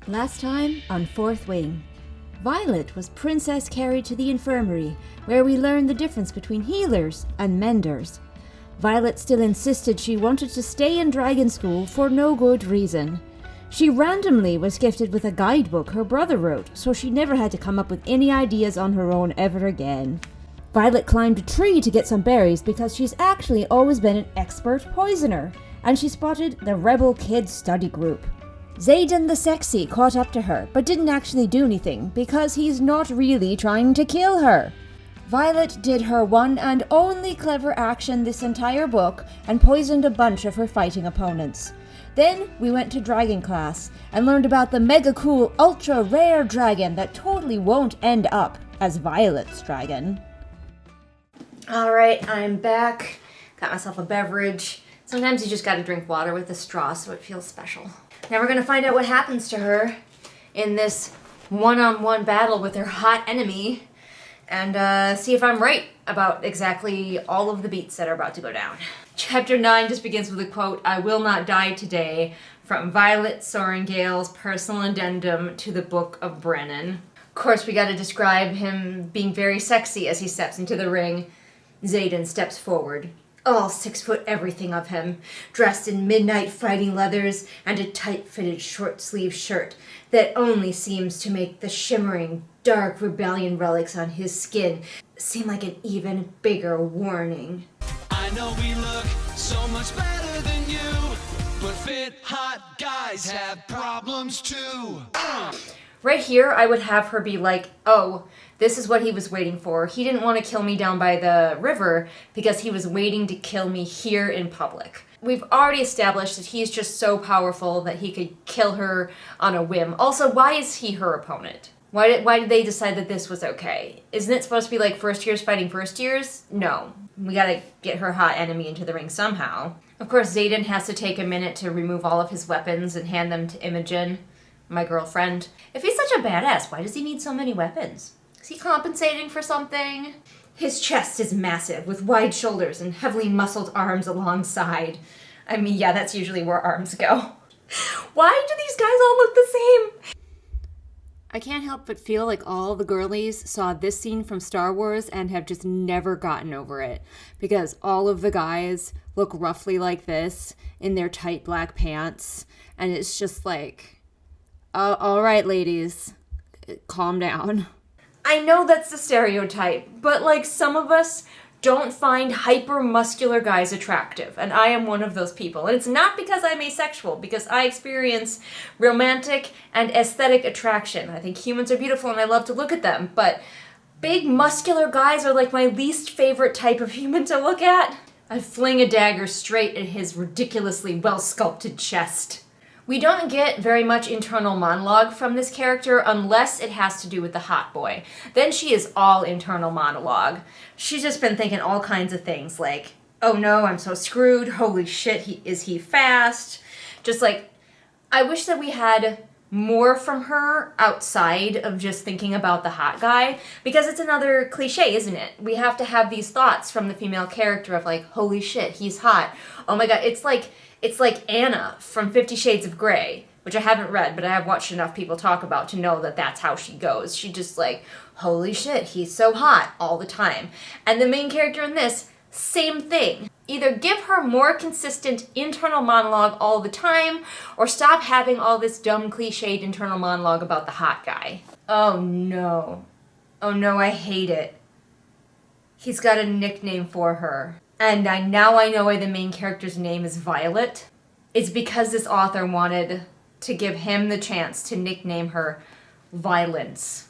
Last time on Fourth Wing, Violet was princess carried to the infirmary, where we learned the difference between healers and menders. Violet still insisted she wanted to stay in dragon school for no good reason. She randomly was gifted with a guidebook her brother wrote, so she never had to come up with any ideas on her own ever again. Violet climbed a tree to get some berries because she's actually always been an expert poisoner, and she spotted the Rebel Kids study group. Daine the Sexy caught up to her, but didn't actually do anything because he's not really trying to kill her. Violet did her one and only clever action this entire book and poisoned a bunch of her fighting opponents. Then we went to dragon class and learned about the mega cool ultra rare dragon that totally won't end up as Violet's dragon. Alright, I'm back. Got myself a beverage. Sometimes you just gotta drink water with a straw so it feels special. Now we're gonna find out what happens to her in this one-on-one battle with her hot enemy and see if I'm right about exactly all of the beats that are about to go down. Chapter 9 just begins with a quote, "I will not die today," from Violet Sorrengail's personal addendum to the Book of Brennan. Of course, we gotta describe him being very sexy as he steps into the ring. Daine steps forward. All 6 foot everything of him, dressed in midnight fighting leathers and a tight-fitted short-sleeved shirt that only seems to make the shimmering, dark rebellion relics on his skin seem like an even bigger warning. I know we look so much better than you, but fit hot guys have problems too. Right here, I would have her be like, oh, this is what he was waiting for. He didn't want to kill me down by the river because he was waiting to kill me here in public. We've already established that he's just so powerful that he could kill her on a whim. Also, why is he her opponent? Why did they decide that this was okay? Isn't it supposed to be like first years fighting first years? No. We gotta get her hot enemy into the ring somehow. Of course, Daine has to take a minute to remove all of his weapons and hand them to Imogen, my girlfriend. If he's such a badass, why does he need so many weapons? Is he compensating for something? His chest is massive, with wide shoulders and heavily muscled arms alongside. I mean, yeah, that's usually where arms go. Why do these guys all look the same? I can't help but feel like all the girlies saw this scene from Star Wars and have just never gotten over it. Because all of the guys look roughly like this in their tight black pants. And it's just like, all right, ladies, calm down. I know that's the stereotype, but like some of us don't find hyper-muscular guys attractive, and I am one of those people. And it's not because I'm asexual, because I experience romantic and aesthetic attraction. I think humans are beautiful and I love to look at them, but big muscular guys are like my least favorite type of human to look at. I fling a dagger straight at his ridiculously well-sculpted chest. We don't get very much internal monologue from this character unless it has to do with the hot boy. Then she is all internal monologue. She's just been thinking all kinds of things like, oh no, I'm so screwed, holy shit, is he fast? Just like, I wish that we had more from her outside of just thinking about the hot guy, because it's another cliche, isn't it? We have to have these thoughts from the female character of like, holy shit, he's hot. Oh my god, it's like Anna from 50 Shades of Grey, which I haven't read, but I have watched enough people talk about to know that that's how she goes. She just like, holy shit, he's so hot all the time. And the main character in this, same thing. Either give her more consistent internal monologue all the time, or stop having all this dumb cliched internal monologue about the hot guy. Oh no. Oh no, I hate it. He's got a nickname for her. And now I know why the main character's name is Violet. It's because this author wanted to give him the chance to nickname her Violence.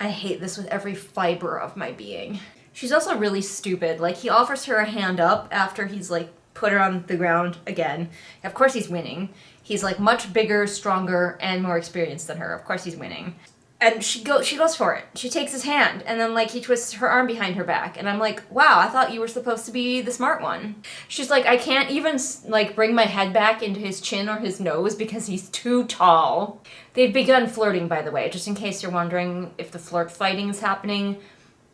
I hate this with every fiber of my being. She's also really stupid. Like, he offers her a hand up after he's, like, put her on the ground again. Of course he's winning. He's, like, much bigger, stronger, and more experienced than her. Of course he's winning. And she goes for it. She takes his hand, and then, like, he twists her arm behind her back. And I'm like, wow, I thought you were supposed to be the smart one. She's like, I can't even, like, bring my head back into his chin or his nose because he's too tall. They've begun flirting, by the way, just in case you're wondering if the flirt fighting is happening.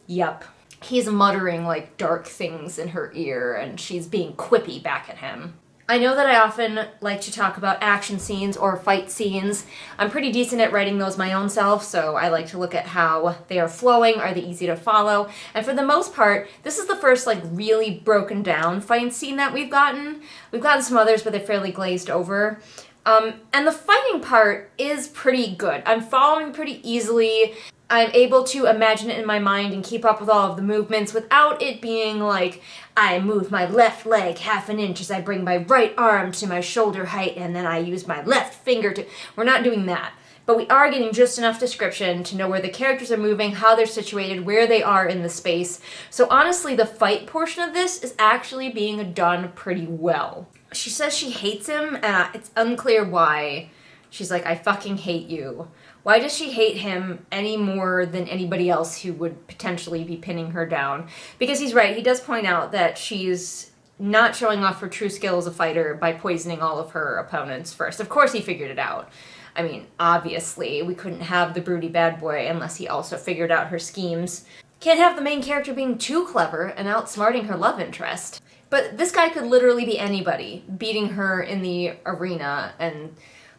Yup. He's muttering, like, dark things in her ear, and she's being quippy back at him. I know that I often like to talk about action scenes or fight scenes. I'm pretty decent at writing those my own self, so I like to look at how they are flowing, are they easy to follow, and for the most part, this is the first like really broken down fight scene that we've gotten. We've gotten some others, but they're fairly glazed over. And the fighting part is pretty good. I'm following pretty easily. I'm able to imagine it in my mind and keep up with all of the movements without it being like, I move my left leg half an inch as I bring my right arm to my shoulder height and then I use my left finger to... We're not doing that. But we are getting just enough description to know where the characters are moving, how they're situated, where they are in the space. So honestly, the fight portion of this is actually being done pretty well. She says she hates him, and it's unclear why. She's like, I fucking hate you. Why does she hate him any more than anybody else who would potentially be pinning her down? Because he's right, he does point out that she's not showing off her true skill as a fighter by poisoning all of her opponents first. Of course he figured it out. I mean, obviously, we couldn't have the broody bad boy unless he also figured out her schemes. Can't have the main character being too clever and outsmarting her love interest. But this guy could literally be anybody, beating her in the arena and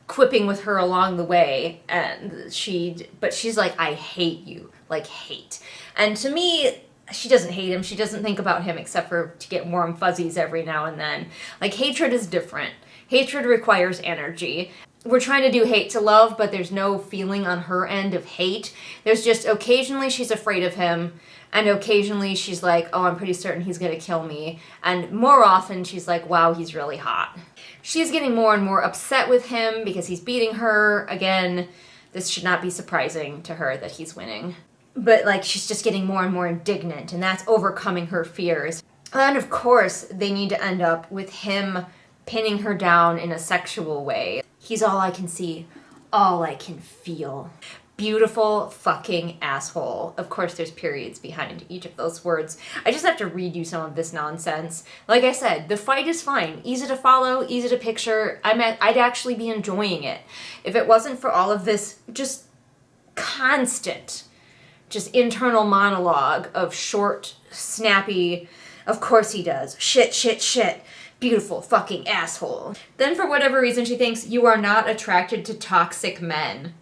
quipping with her along the way, but she's like, I hate you, like hate. And to me, she doesn't hate him, she doesn't think about him except for to get warm fuzzies every now and then. Like, hatred is different. Hatred requires energy. We're trying to do hate to love, but there's no feeling on her end of hate. There's just occasionally she's afraid of him, and occasionally she's like, oh, I'm pretty certain he's gonna kill me. And more often she's like, wow, he's really hot. She's getting more and more upset with him because he's beating her. Again, this should not be surprising to her that he's winning. But like, she's just getting more and more indignant, and that's overcoming her fears. And of course, they need to end up with him pinning her down in a sexual way. He's all I can see, all I can feel. Beautiful fucking asshole. Of course, there's periods behind each of those words. I just have to read you some of this nonsense. Like I said, the fight is fine. Easy to follow, easy to picture. I'd actually be enjoying it if it wasn't for all of this just constant, just internal monologue of short, snappy, of course he does, shit, shit, shit. Beautiful fucking asshole. Then for whatever reason she thinks you are not attracted to toxic men.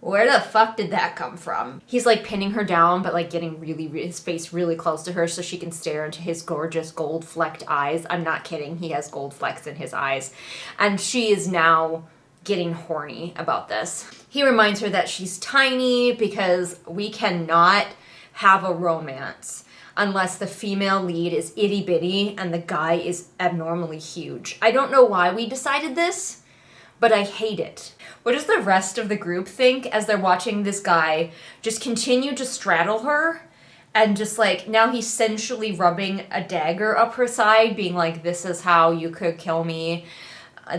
Where the fuck did that come from? He's like pinning her down, but like getting his face really close to her so she can stare into his gorgeous gold flecked eyes. I'm not kidding, he has gold flecks in his eyes. And she is now getting horny about this. He reminds her that she's tiny because we cannot have a romance unless the female lead is itty bitty and the guy is abnormally huge. I don't know why we decided this, but I hate it. What does the rest of the group think as they're watching this guy just continue to straddle her? And just like, now he's sensually rubbing a dagger up her side, being like, this is how you could kill me.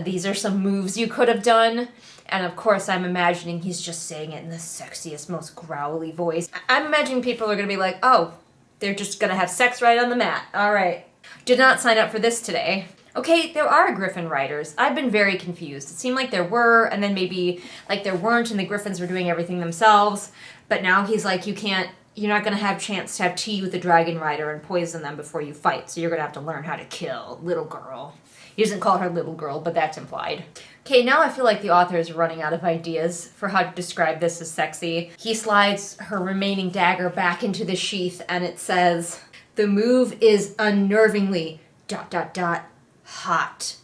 These are some moves you could have done. And of course, I'm imagining he's just saying it in the sexiest, most growly voice. I'm imagining people are gonna be like, oh, they're just gonna have sex right on the mat. All right. Did not sign up for this today. Okay, there are Griffin writers. I've been very confused. It seemed like there were, and then maybe like there weren't, and the Griffins were doing everything themselves. But now he's like, you're not gonna have a chance to have tea with the dragon rider and poison them before you fight, so you're gonna have to learn how to kill, little girl. He doesn't call her little girl, but that's implied. Okay, now I feel like the author is running out of ideas for how to describe this as sexy. He slides her remaining dagger back into the sheath, and it says, the move is unnervingly ... hot.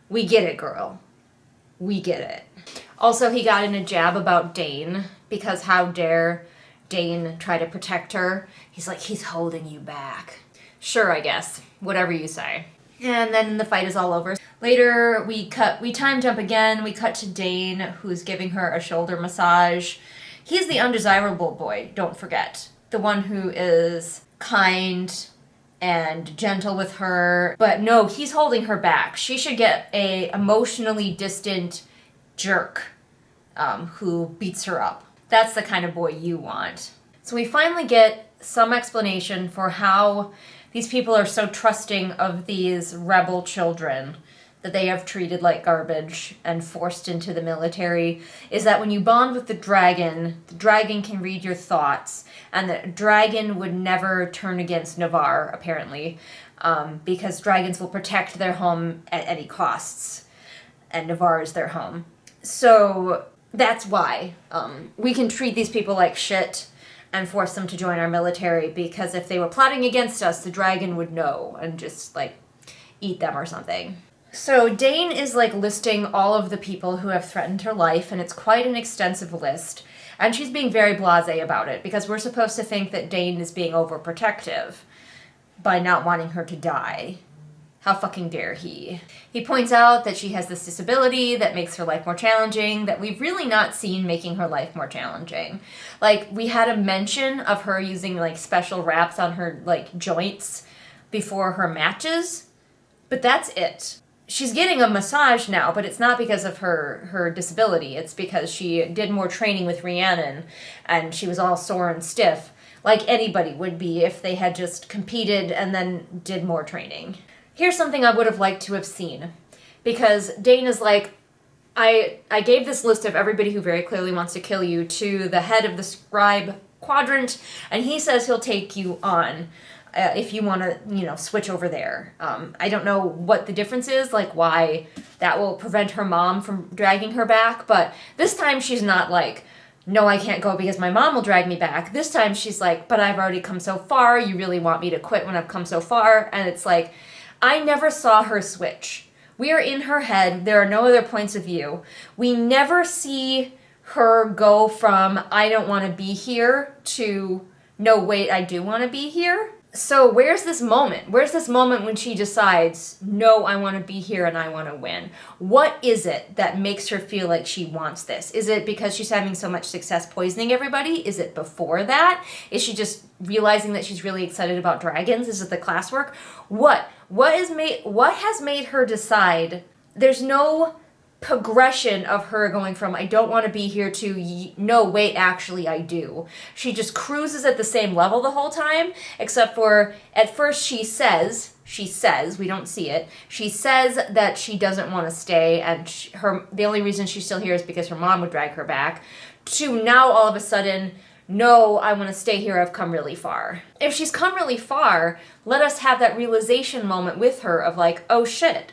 We get it, girl. We get it. Also, he got in a jab about Daine, because how dare Daine try to protect her? He's like, he's holding you back. Sure, I guess. Whatever you say. And then the fight is all over. Later, we time jump again. We cut to Daine, who's giving her a shoulder massage. He's the undesirable boy, don't forget. The one who is kind and gentle with her. But no, he's holding her back. She should get a emotionally distant jerk who beats her up. That's the kind of boy you want. So we finally get some explanation for how these people are so trusting of these rebel children that they have treated like garbage and forced into the military, is that when you bond with the dragon can read your thoughts, and the dragon would never turn against Navarre, apparently. because dragons will protect their home at any costs, and Navarre is their home. So that's why we can treat these people like shit and force them to join our military, because if they were plotting against us, the dragon would know and just, like, eat them or something. So Daine is, like, listing all of the people who have threatened her life, and it's quite an extensive list. And she's being very blasé about it, because we're supposed to think that Daine is being overprotective by not wanting her to die. How fucking dare he? He points out that she has this disability that makes her life more challenging, that we've really not seen making her life more challenging. Like, we had a mention of her using, like, special wraps on her, like, joints before her matches, but that's it. She's getting a massage now, but it's not because of her disability. It's because she did more training with Rhiannon, and she was all sore and stiff, like anybody would be if they had just competed and then did more training. Here's something I would have liked to have seen, because Daine is like, I gave this list of everybody who very clearly wants to kill you to the head of the scribe quadrant, and he says he'll take you on. If you want to, switch over there. I don't know what the difference is, like why that will prevent her mom from dragging her back, but this time she's not like, no, I can't go because my mom will drag me back. This time she's like, but I've already come so far, you really want me to quit when I've come so far? And it's like, I never saw her switch. We are in her head, there are no other points of view. We never see her go from, I don't want to be here, to, no, wait, I do want to be here. So where's this moment? Where's this moment when she decides, no, I want to be here and I want to win? What is it that makes her feel like she wants this? Is it because she's having so much success poisoning everybody? Is it before that? Is she just realizing that she's really excited about dragons? Is it the classwork? What has made her decide? There's no progression of her going from I don't want to be here to no, wait, actually I do. She just cruises at the same level the whole time, except for at first she says, we don't see it, she says that she doesn't want to stay, and the only reason she's still here is because her mom would drag her back, to now all of a sudden, no, I want to stay here, I've come really far. If she's come really far, let us have that realization moment with her of like, oh shit,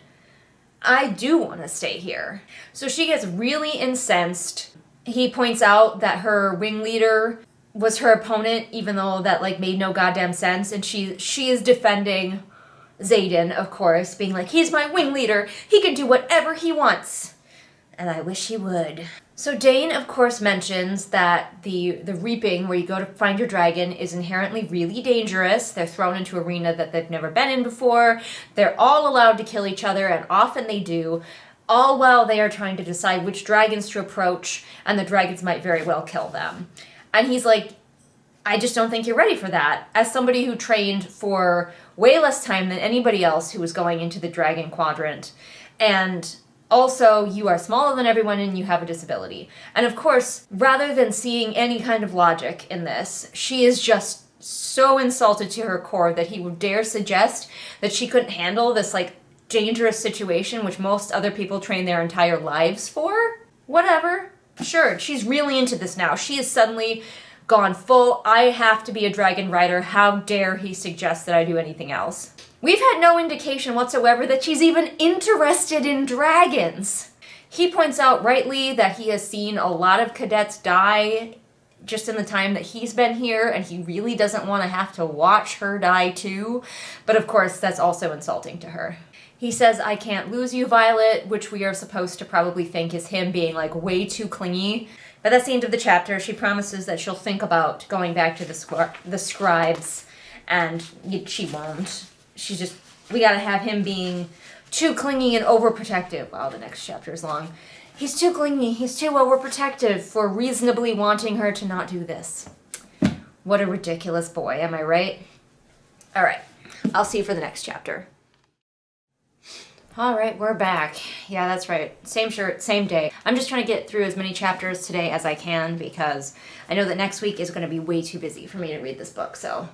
I do want to stay here. So she gets really incensed. He points out that her wing leader was her opponent, even though that like made no goddamn sense. And she is defending Xaden, of course, being like, he's my wing leader. He can do whatever he wants. And I wish he would. So Daine, of course, mentions that the reaping, where you go to find your dragon, is inherently really dangerous. They're thrown into an arena that they've never been in before. They're all allowed to kill each other, and often they do, all while they are trying to decide which dragons to approach, and the dragons might very well kill them. And he's like, I just don't think you're ready for that. As somebody who trained for way less time than anybody else who was going into the dragon quadrant, and also, you are smaller than everyone and you have a disability. And of course, rather than seeing any kind of logic in this, she is just so insulted to her core that he would dare suggest that she couldn't handle this, like, dangerous situation which most other people train their entire lives for. Whatever. Sure, she's really into this now. She is suddenly gone full, I have to be a dragon rider. How dare he suggest that I do anything else? We've had no indication whatsoever that she's even interested in dragons. He points out rightly that he has seen a lot of cadets die just in the time that he's been here, and he really doesn't want to have to watch her die too. But of course, that's also insulting to her. He says, I can't lose you, Violet, which we are supposed to probably think is him being like way too clingy. But that's the end of the chapter. She promises that she'll think about going back to the scribes, and she won't. She's just, we gotta have him being too clingy and overprotective. Wow, the next chapter is long. He's too clingy, he's too overprotective for reasonably wanting her to not do this. What a ridiculous boy, am I right? Alright, I'll see you for the next chapter. Alright, we're back. Yeah, that's right. Same shirt, same day. I'm just trying to get through as many chapters today as I can because I know that next week is going to be way too busy for me to read this book, so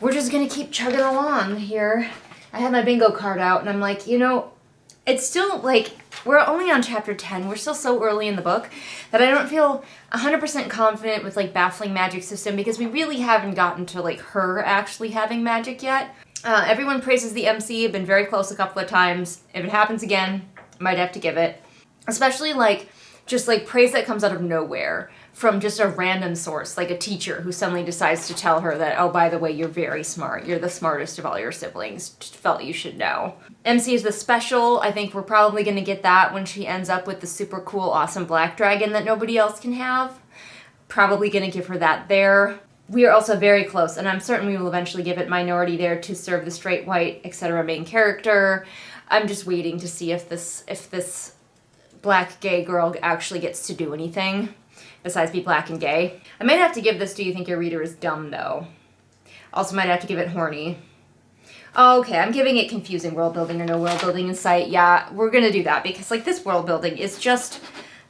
we're just going to keep chugging along here. I had my bingo card out and I'm like, it's still like, we're only on chapter 10. We're still so early in the book that I don't feel 100% confident with like baffling magic system because we really haven't gotten to like her actually having magic yet. Everyone praises the MC. I've been very close a couple of times. If it happens again, I might have to give it. Especially, like, just, like, praise that comes out of nowhere from just a random source, like a teacher who suddenly decides to tell her that, oh, by the way, you're very smart. You're the smartest of all your siblings. Just felt you should know. MC is the special. I think we're probably going to get that when she ends up with the super cool, awesome black dragon that nobody else can have. Probably going to give her that there. We are also very close, and I'm certain we will eventually give it minority there to serve the straight, white, etc. main character. I'm just waiting to see if this black gay girl actually gets to do anything besides be black and gay. I might have to give this Do You Think Your Reader Is Dumb, though. Also might have to give it horny. Oh, okay, I'm giving it confusing world building or no world building in sight. Yeah, we're gonna do that because, like, this world building is just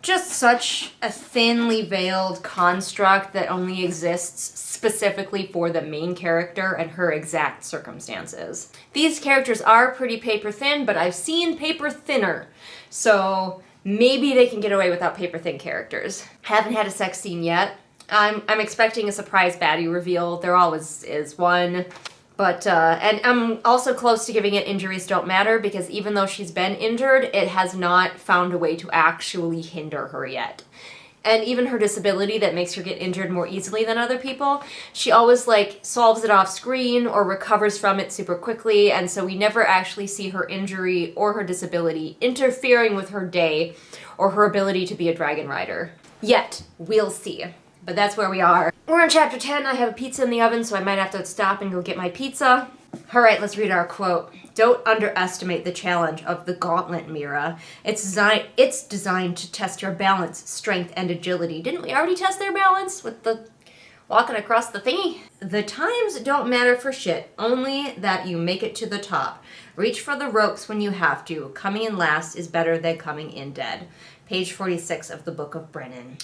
such a thinly veiled construct that only exists specifically for the main character and her exact circumstances. These characters are pretty paper thin, but I've seen paper thinner. So maybe they can get away without paper thin characters. Haven't had a sex scene yet. I'm expecting a surprise baddie reveal. There always is one. But, and I'm also close to giving it Injuries Don't Matter because even though she's been injured, it has not found a way to actually hinder her yet. And even her disability that makes her get injured more easily than other people, she always, like, solves it off screen or recovers from it super quickly, and so we never actually see her injury or her disability interfering with her day or her ability to be a dragon rider. Yet. We'll see. But that's where we are. We're in chapter 10. I have a pizza in the oven, so I might have to stop and go get my pizza. All right, let's read our quote. Don't underestimate the challenge of the gauntlet, Mira. It's designed to test your balance, strength, and agility. Didn't we already test their balance with the walking across the thingy? The times don't matter for shit, only that you make it to the top. Reach for the ropes when you have to. Coming in last is better than coming in dead. Page 46 of the Book of Brennan.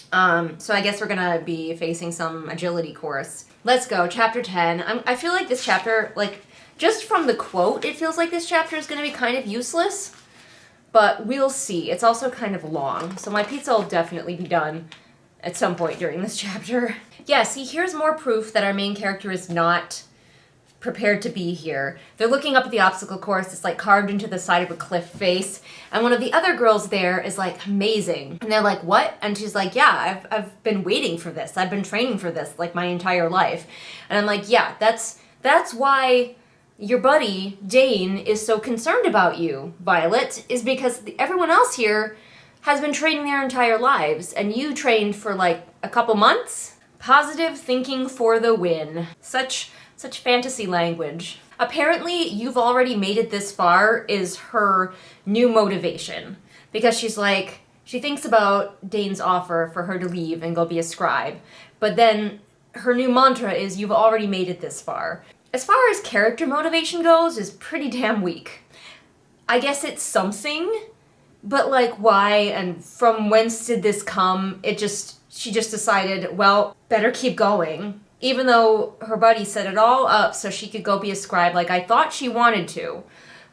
So I guess we're gonna be facing some agility course. Let's go, chapter 10. I feel like this chapter, like, just from the quote, it feels like this chapter is gonna be kind of useless. But we'll see. It's also kind of long, so my pizza will definitely be done at some point during this chapter. Yeah, see, here's more proof that our main character is not prepared to be here. They're looking up at the obstacle course. It's like carved into the side of a cliff face. And one of the other girls there is like, amazing. And they're like, what? And she's like, yeah, I've been waiting for this. I've been training for this like my entire life. And I'm like, yeah, that's why your buddy, Daine, is so concerned about you, Violet, is because everyone else here has been training their entire lives. And you trained for like a couple months? Positive thinking for the win. Such fantasy language. Apparently, you've already made it this far is her new motivation. Because she's like, she thinks about Daine's offer for her to leave and go be a scribe. But then her new mantra is, you've already made it this far. As far as character motivation goes, is pretty damn weak. I guess it's something, but like why and from whence did this come? She just decided, well, better keep going. Even though her buddy set it all up so she could go be a scribe like I thought she wanted to.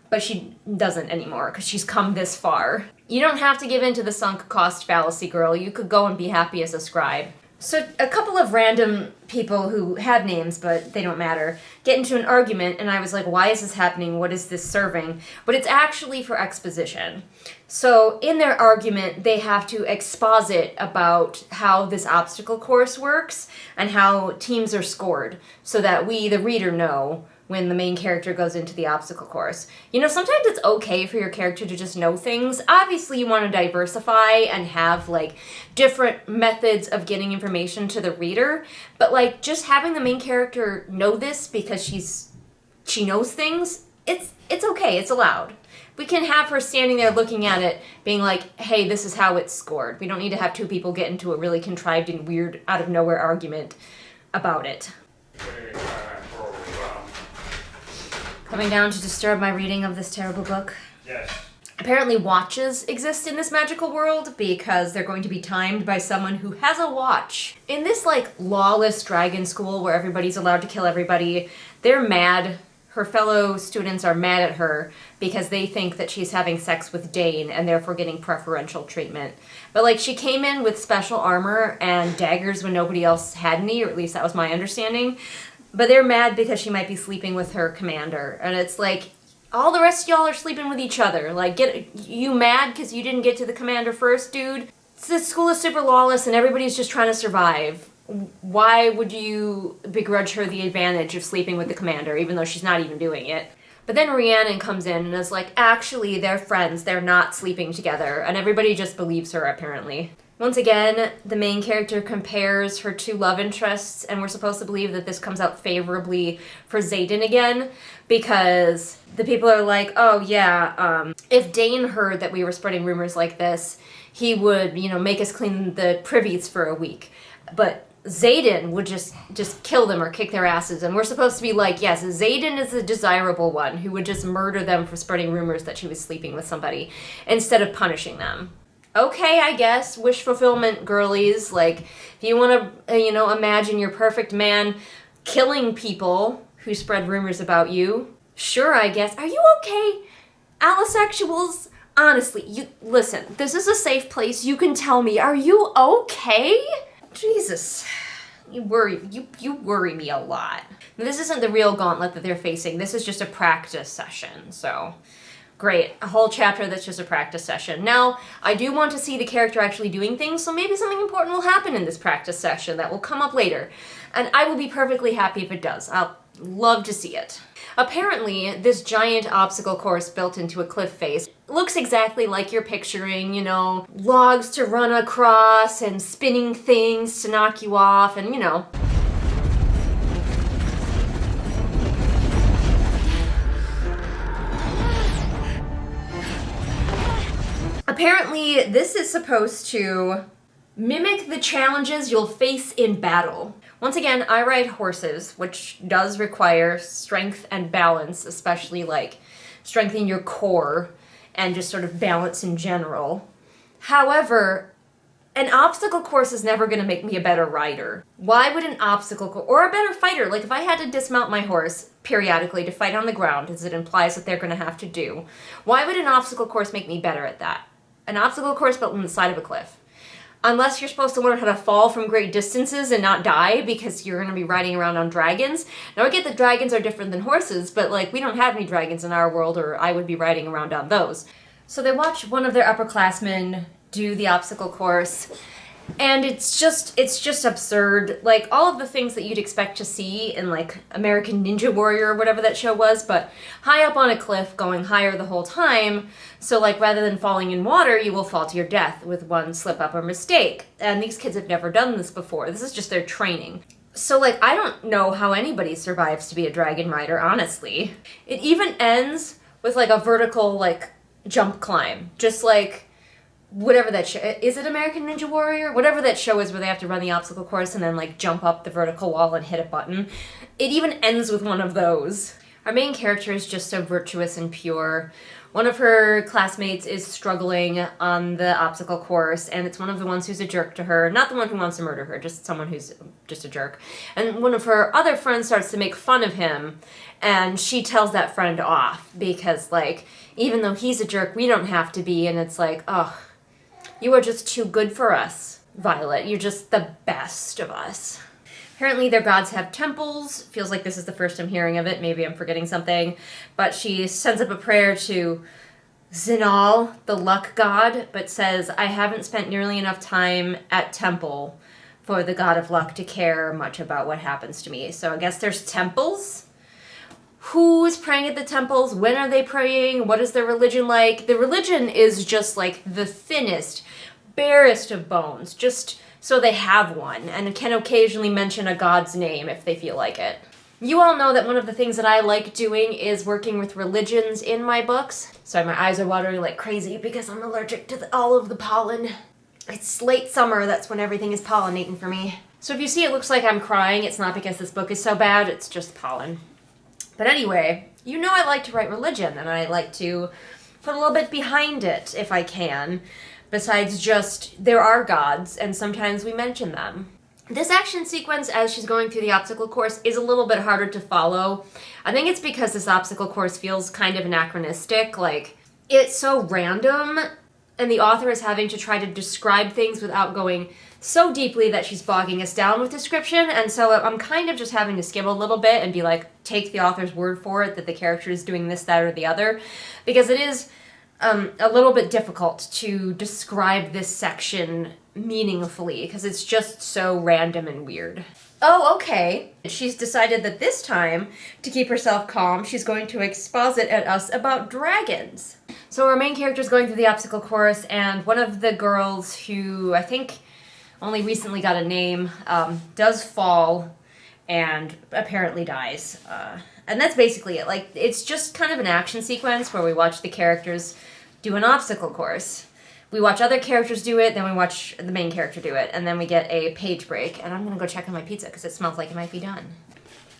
But she doesn't anymore because she's come this far. You don't have to give in to the sunk cost fallacy, girl. You could go and be happy as a scribe. So a couple of random people who had names, but they don't matter, get into an argument, and I was like, why is this happening? What is this serving? But it's actually for exposition. So in their argument, they have to exposit about how this obstacle course works and how teams are scored so that we, the reader, know when the main character goes into the obstacle course. You know, sometimes it's okay for your character to just know things. Obviously, you want to diversify and have, like, different methods of getting information to the reader, but, like, just having the main character know this because she knows things, it's okay, it's allowed. We can have her standing there looking at it, being like, hey, this is how it's scored. We don't need to have two people get into a really contrived and weird, out-of-nowhere argument about it. Coming down to disturb my reading of this terrible book. Yes. Apparently watches exist in this magical world because they're going to be timed by someone who has a watch. In this, like, lawless dragon school where everybody's allowed to kill everybody, they're mad. Her fellow students are mad at her because they think that she's having sex with Daine and therefore getting preferential treatment. But, like, she came in with special armor and daggers when nobody else had any, or at least that was my understanding. But they're mad because she might be sleeping with her commander. And it's like, all the rest of y'all are sleeping with each other. Like, you mad because you didn't get to the commander first, dude? This school is super lawless and everybody's just trying to survive. Why would you begrudge her the advantage of sleeping with the commander, even though she's not even doing it? But then Rhiannon comes in and is like, actually, they're friends. They're not sleeping together. And everybody just believes her, apparently. Once again, the main character compares her two love interests, and we're supposed to believe that this comes out favorably for Xaden again, because the people are like, oh yeah, if Daine heard that we were spreading rumors like this, he would, make us clean the privies for a week. But Xaden would just kill them or kick their asses, and we're supposed to be like, yes, Xaden is the desirable one who would just murder them for spreading rumors that she was sleeping with somebody, instead of punishing them. Okay, I guess, wish fulfillment, girlies. Like, if you want to, imagine your perfect man killing people who spread rumors about you, sure, I guess. Are you okay? Allosexuals, honestly, listen, this is a safe place. You can tell me, are you okay? Jesus, you worry me a lot. This isn't the real gauntlet that they're facing. This is just a practice session, so... Great, a whole chapter that's just a practice session. Now, I do want to see the character actually doing things, so maybe something important will happen in this practice session that will come up later. And I will be perfectly happy if it does. I'll love to see it. Apparently, this giant obstacle course built into a cliff face looks exactly like you're picturing, logs to run across and spinning things to knock you off and, Apparently, this is supposed to mimic the challenges you'll face in battle. Once again, I ride horses, which does require strength and balance, especially like strengthening your core and just sort of balance in general. However, an obstacle course is never going to make me a better rider. Why would an obstacle course, or a better fighter, like if I had to dismount my horse periodically to fight on the ground, as it implies that they're going to have to do, why would an obstacle course make me better at that? An obstacle course built on the side of a cliff. Unless you're supposed to learn how to fall from great distances and not die because you're going to be riding around on dragons. Now I get that dragons are different than horses, but we don't have any dragons in our world or I would be riding around on those. So they watch one of their upperclassmen do the obstacle course, and it's just absurd. Like, all of the things that you'd expect to see in, American Ninja Warrior or whatever that show was, but high up on a cliff, going higher the whole time, so, rather than falling in water, you will fall to your death with one slip-up or mistake. And these kids have never done this before. This is just their training. So, I don't know how anybody survives to be a dragon rider, honestly. It even ends with, a vertical, jump climb. Just, whatever that show, is it American Ninja Warrior? Whatever that show is where they have to run the obstacle course and then jump up the vertical wall and hit a button. It even ends with one of those. Our main character is just so virtuous and pure. One of her classmates is struggling on the obstacle course, and it's one of the ones who's a jerk to her. Not the one who wants to murder her, just someone who's just a jerk. And one of her other friends starts to make fun of him, and she tells that friend off because, even though he's a jerk, we don't have to be, and it's ugh. You are just too good for us, Violet. You're just the best of us. Apparently their gods have temples. Feels like this is the first I'm hearing of it. Maybe I'm forgetting something. But she sends up a prayer to Zinal, the luck god, but says, I haven't spent nearly enough time at temple for the god of luck to care much about what happens to me. So I guess there's temples? Who's praying at the temples? When are they praying? What is their religion like? The religion is just the thinnest, barest of bones, just so they have one, and can occasionally mention a god's name if they feel like it. You all know that one of the things that I like doing is working with religions in my books. Sorry, my eyes are watering like crazy because I'm allergic to all of the pollen. It's late summer, that's when everything is pollinating for me. So if you see it looks like I'm crying, it's not because this book is so bad, it's just pollen. But anyway, you know I like to write religion, and I like to put a little bit behind it, if I can, besides just, there are gods, and sometimes we mention them. This action sequence, as she's going through the obstacle course, is a little bit harder to follow. I think it's because this obstacle course feels kind of anachronistic, it's so random, and the author is having to try to describe things without going so deeply that she's bogging us down with description, and so I'm kind of just having to skim a little bit and be like, take the author's word for it that the character is doing this, that, or the other, because it is a little bit difficult to describe this section meaningfully, because it's just so random and weird. Oh, okay. She's decided that this time, to keep herself calm, she's going to exposit at us about dragons. So our main character is going through the obstacle course, and one of the girls who I think only recently got a name does fall and apparently dies. And that's basically it. Like, it's just kind of an action sequence where we watch the characters do an obstacle course. We watch other characters do it, then we watch the main character do it, and then we get a page break. And I'm gonna go check on my pizza because it smells like it might be done.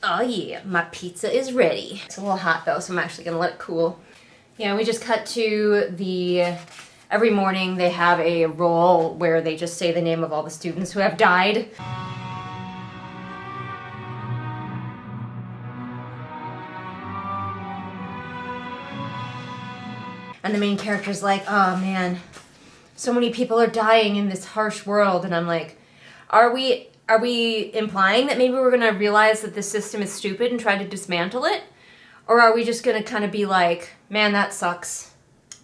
Oh yeah, my pizza is ready. It's a little hot though, so I'm actually gonna let it cool. Yeah, we just cut to every morning they have a roll where they just say the name of all the students who have died. And the main character's like, oh man, so many people are dying in this harsh world. And I'm like, are we implying that maybe we're gonna realize that the system is stupid and try to dismantle it? Or are we just gonna kind of be like, man, that sucks.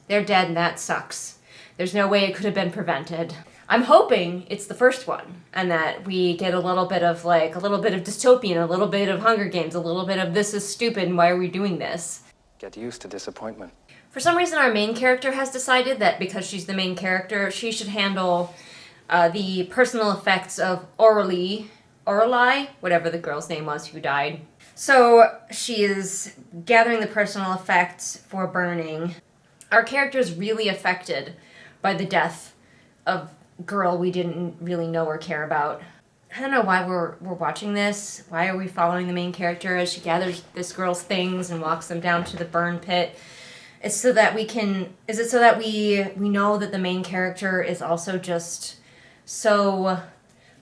They're dead and that sucks. There's no way it could have been prevented. I'm hoping it's the first one, and that we get a little bit of dystopian, a little bit of Hunger Games, a little bit of this is stupid and why are we doing this? Get used to disappointment. For some reason, our main character has decided that because she's the main character, she should handle the personal effects of Orly, whatever the girl's name was who died. So she is gathering the personal effects for burning. Our character is really affected by the death of a girl we didn't really know or care about. I don't know why we're watching this. Why are we following the main character as she gathers this girl's things and walks them down to the burn pit? It's so that we know that the main character is also just so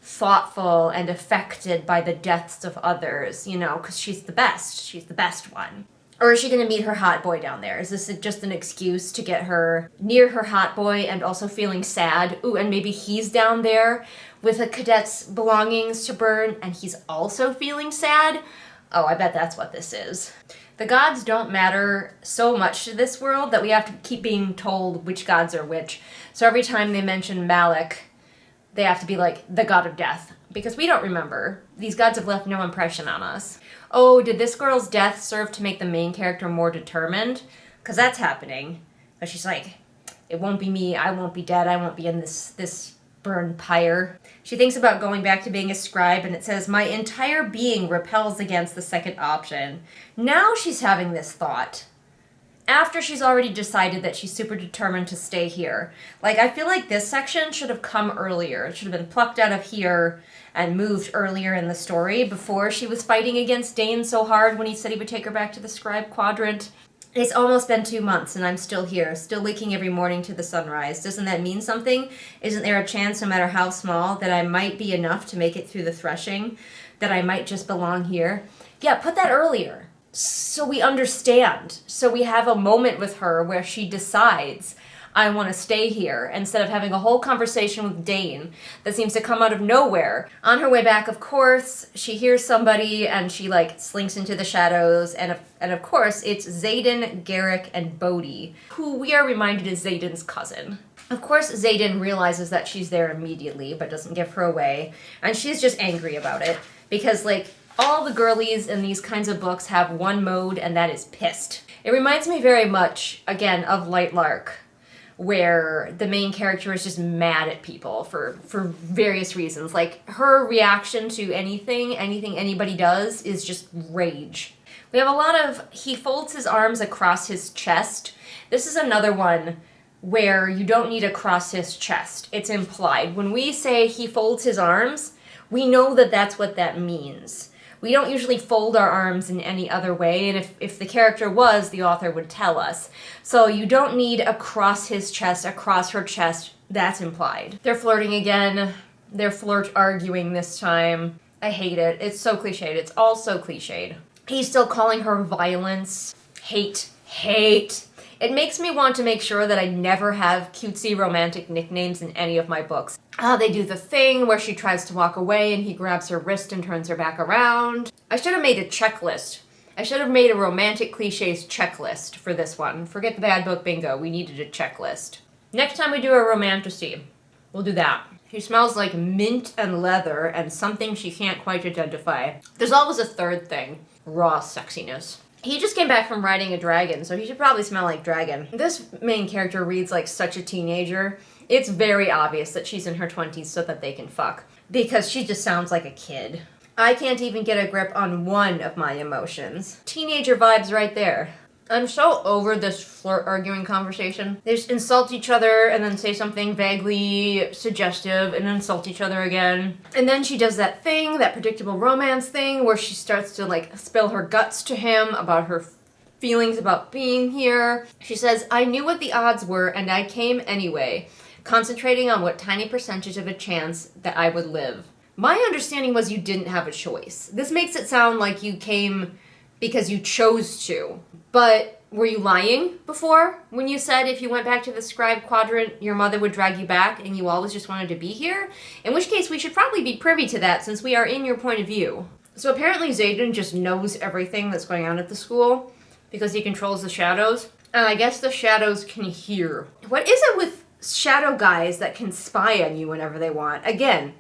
thoughtful and affected by the deaths of others, you know, because she's the best one. Or is she going to meet her hot boy down there? Is this just an excuse to get her near her hot boy and also feeling sad? Ooh, and maybe he's down there with a cadet's belongings to burn and he's also feeling sad? Oh, I bet that's what this is. The gods don't matter so much to this world that we have to keep being told which gods are which. So every time they mention Malik, they have to be like, the god of death. Because we don't remember. These gods have left no impression on us. Oh, did this girl's death serve to make the main character more determined? Because that's happening. But she's like, it won't be me, I won't be dead, I won't be in this burned pyre. She thinks about going back to being a scribe, and it says, my entire being repels against the second option. Now she's having this thought. After she's already decided that she's super determined to stay here. Like, I feel like this section should have come earlier. It should have been plucked out of here and moved earlier in the story before she was fighting against Daine so hard when he said he would take her back to the scribe quadrant. It's almost been 2 months and I'm still here, still waking every morning to the sunrise. Doesn't that mean something? Isn't there a chance, no matter how small, that I might be enough to make it through the threshing? That I might just belong here? Yeah, put that earlier. So we understand. So we have a moment with her where she decides, I want to stay here, instead of having a whole conversation with Daine that seems to come out of nowhere. On her way back, of course, she hears somebody and she slinks into the shadows, and of course it's Xaden, Garrick, and Bodhi, who we are reminded is Xaden's cousin. Of course, Xaden realizes that she's there immediately, but doesn't give her away, and she's just angry about it, because all the girlies in these kinds of books have one mode, and that is pissed. It reminds me very much, again, of Light Lark, where the main character is just mad at people for various reasons. Her reaction to anything anybody does is just rage. We have a lot of, he folds his arms across his chest. This is another one where you don't need across his chest. It's implied. When we say he folds his arms, we know that that's what that means. We don't usually fold our arms in any other way, and if the character was, the author would tell us. So you don't need across his chest, across her chest, that's implied. They're flirting again. They're flirt arguing this time. I hate it. It's so cliched. It's all so cliched. He's still calling her violence, hate. It's It makes me want to make sure that I never have cutesy romantic nicknames in any of my books. They do the thing where she tries to walk away and he grabs her wrist and turns her back around. I should have made a checklist. I should have made a romantic cliches checklist for this one. Forget the bad book bingo, we needed a checklist. Next time we do a romantasy, we'll do that. She smells like mint and leather and something she can't quite identify. There's always a third thing, raw sexiness. He just came back from riding a dragon, so he should probably smell like dragon. This main character reads like such a teenager. It's very obvious that she's in her 20s so that they can fuck, because she just sounds like a kid. I can't even get a grip on one of my emotions. Teenager vibes right there. I'm so over this flirt arguing conversation. They just insult each other and then say something vaguely suggestive and insult each other again. And then she does that thing, that predictable romance thing, where she starts to like spill her guts to him about her feelings about being here. She says, "I knew what the odds were and I came anyway, concentrating on what tiny percentage of a chance that I would live." My understanding was you didn't have a choice. This makes it sound like you came because you chose to. But were you lying before when you said if you went back to the scribe quadrant, your mother would drag you back and you always just wanted to be here? In which case, we should probably be privy to that since we are in your point of view. So apparently Xaden just knows everything that's going on at the school because he controls the shadows. And I guess the shadows can hear. What is it with shadow guys that can spy on you whenever they want? Again,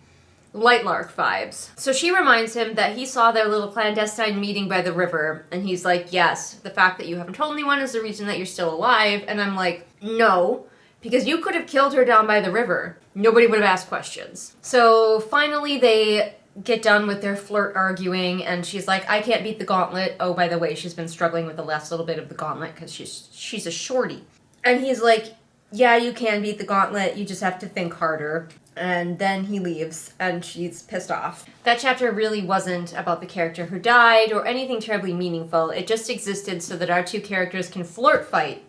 Lightlark vibes. So she reminds him that he saw their little clandestine meeting by the river, and he's like, yes, the fact that you haven't told anyone is the reason that you're still alive. And I'm like, no, because you could have killed her down by the river. Nobody would have asked questions. So finally they get done with their flirt arguing, and she's like, I can't beat the gauntlet. Oh, by the way, she's been struggling with the last little bit of the gauntlet because she's a shorty. And he's like, yeah, you can beat the gauntlet, you just have to think harder. And then he leaves, and she's pissed off. That chapter really wasn't about the character who died or anything terribly meaningful. It just existed so that our two characters can flirt fight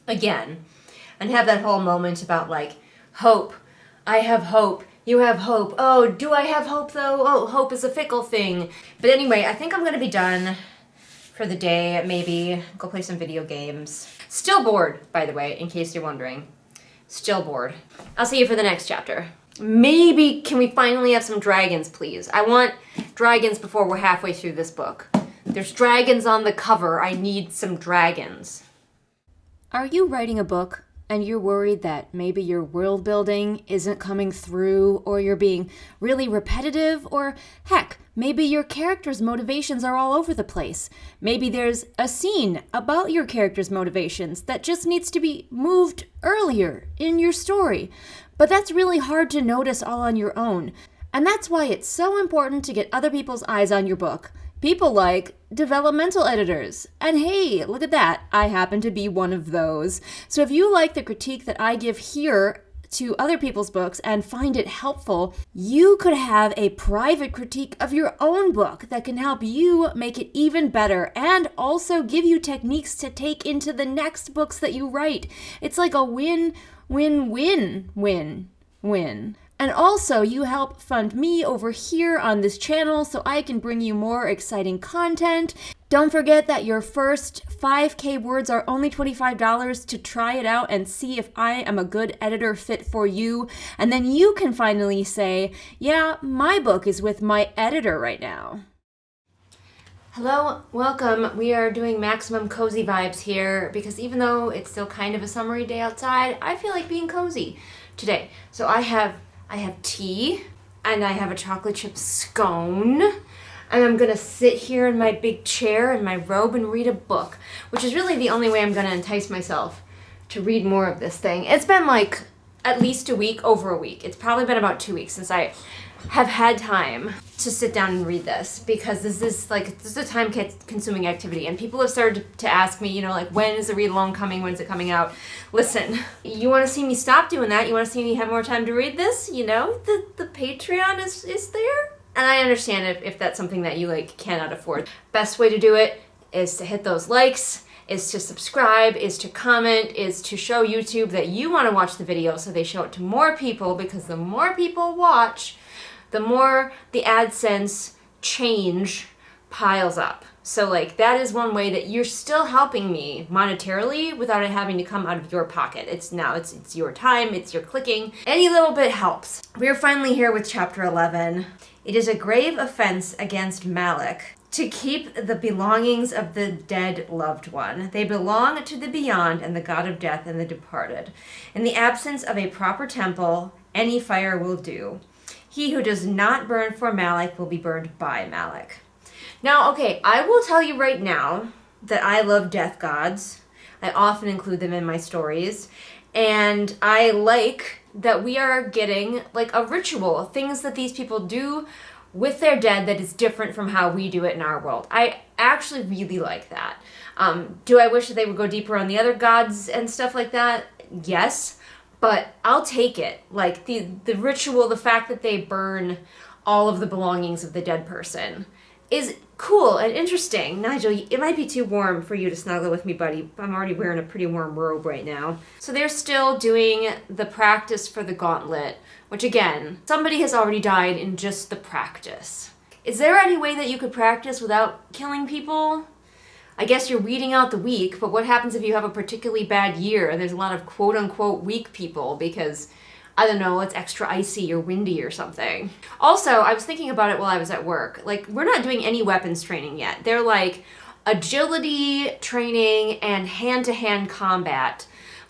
again and have that whole moment about, like, hope. I have hope. You have hope. Oh, do I have hope, though? Oh, hope is a fickle thing. But anyway, I think I'm going to be done for the day. Maybe go play some video games. Still bored, by the way, in case you're wondering. Still bored. I'll see you for the next chapter. Maybe can we finally have some dragons, please? I want dragons before we're halfway through this book. There's dragons on the cover. I need some dragons. Are you writing a book and you're worried that maybe your world building isn't coming through, or you're being really repetitive, or heck, maybe your character's motivations are all over the place? Maybe there's a scene about your character's motivations that just needs to be moved earlier in your story. But that's really hard to notice all on your own. And that's why it's so important to get other people's eyes on your book. People like developmental editors. And hey, look at that. I happen to be one of those. So if you like the critique that I give here to other people's books and find it helpful, you could have a private critique of your own book that can help you make it even better and also give you techniques to take into the next books that you write. It's like a win-win-win-win-win. And also, you help fund me over here on this channel so I can bring you more exciting content. Don't forget that your first 5K words are only $25 to try it out and see if I am a good editor fit for you. And then you can finally say, yeah, my book is with my editor right now. Hello, welcome. We are doing maximum cozy vibes here because even though it's still kind of a summery day outside, I feel like being cozy today. So I have tea, and I have a chocolate chip scone, and I'm gonna sit here in my big chair in my robe and read a book, which is really the only way I'm gonna entice myself to read more of this thing. It's been like at least a week, over a week. It's probably been about 2 weeks since I have had time to sit down and read this, because this is a time-consuming activity, and people have started to ask me, you know, like, when is the read-along coming, when's it coming out? Listen, you want to see me stop doing that? You want to see me have more time to read this? You know, the Patreon is there? And I understand if that's something that you, like, cannot afford. Best way to do it is to hit those likes, is to subscribe, is to comment, is to show YouTube that you want to watch the video so they show it to more people, because the more people watch, the more the AdSense change piles up. So like that is one way that you're still helping me monetarily without it having to come out of your pocket. It's your time, it's your clicking. Any little bit helps. We're finally here with chapter 11. It is a grave offense against Malik to keep the belongings of the dead loved one. They belong to the beyond and the god of death and the departed. In the absence of a proper temple, any fire will do. He who does not burn for Malik will be burned by Malik. Now, okay, I will tell you right now that I love death gods. I often include them in my stories. And I like that we are getting like a ritual, things that these people do with their dead that is different from how we do it in our world. I actually really like that. Do I wish that they would go deeper on the other gods and stuff like that? Yes, but I'll take it. Like the ritual, the fact that they burn all of the belongings of the dead person is cool and interesting. Nigel, it might be too warm for you to snuggle with me, buddy. I'm already wearing a pretty warm robe right now. So they're still doing the practice for the gauntlet, which again, somebody has already died in just the practice. Is there any way that you could practice without killing people? I guess you're weeding out the weak, but what happens if you have a particularly bad year and there's a lot of quote-unquote weak people because, I don't know, it's extra icy or windy or something. Also, I was thinking about it while I was at work. Like, we're not doing any weapons training yet. They're like agility training and hand-to-hand combat,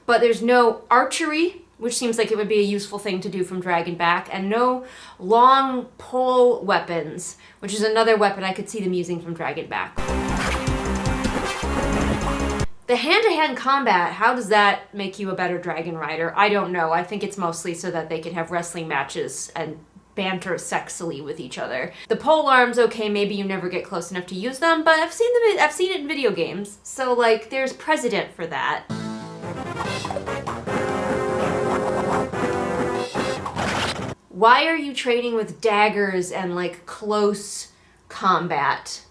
but there's no archery, which seems like it would be a useful thing to do from Dragonback, and no long pole weapons, which is another weapon I could see them using from Dragonback. The hand-to-hand combat, how does that make you a better dragon rider? I don't know. I think it's mostly so that they can have wrestling matches and banter sexily with each other. The pole arms, okay, maybe you never get close enough to use them, but I've seen it in video games. So like, there's precedent for that. Why are you training with daggers and like close combat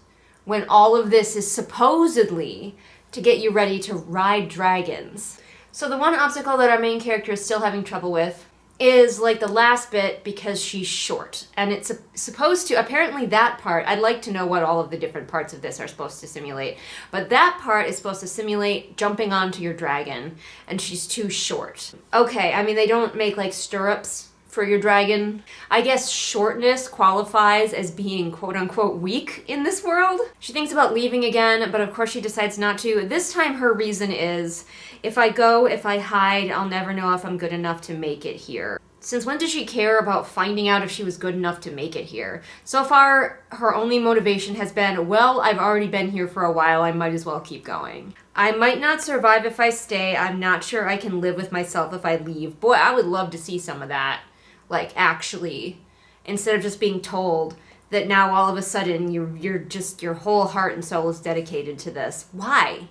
when all of this is supposedly to get you ready to ride dragons? So the one obstacle that our main character is still having trouble with is like the last bit because she's short. And it's supposed to, apparently that part, I'd like to know what all of the different parts of this are supposed to simulate, but that part is supposed to simulate jumping onto your dragon, and she's too short. Okay, I mean, they don't make like stirrups for your dragon. I guess shortness qualifies as being quote-unquote weak in this world. She thinks about leaving again, but of course she decides not to. This time her reason is, if I hide, I'll never know if I'm good enough to make it here. Since when does she care about finding out if she was good enough to make it here? So far, her only motivation has been, well, I've already been here for a while, I might as well keep going. I might not survive if I stay, I'm not sure I can live with myself if I leave. Boy, I would love to see some of that. Like, actually, instead of just being told that now all of a sudden your whole heart and soul is dedicated to this. Why?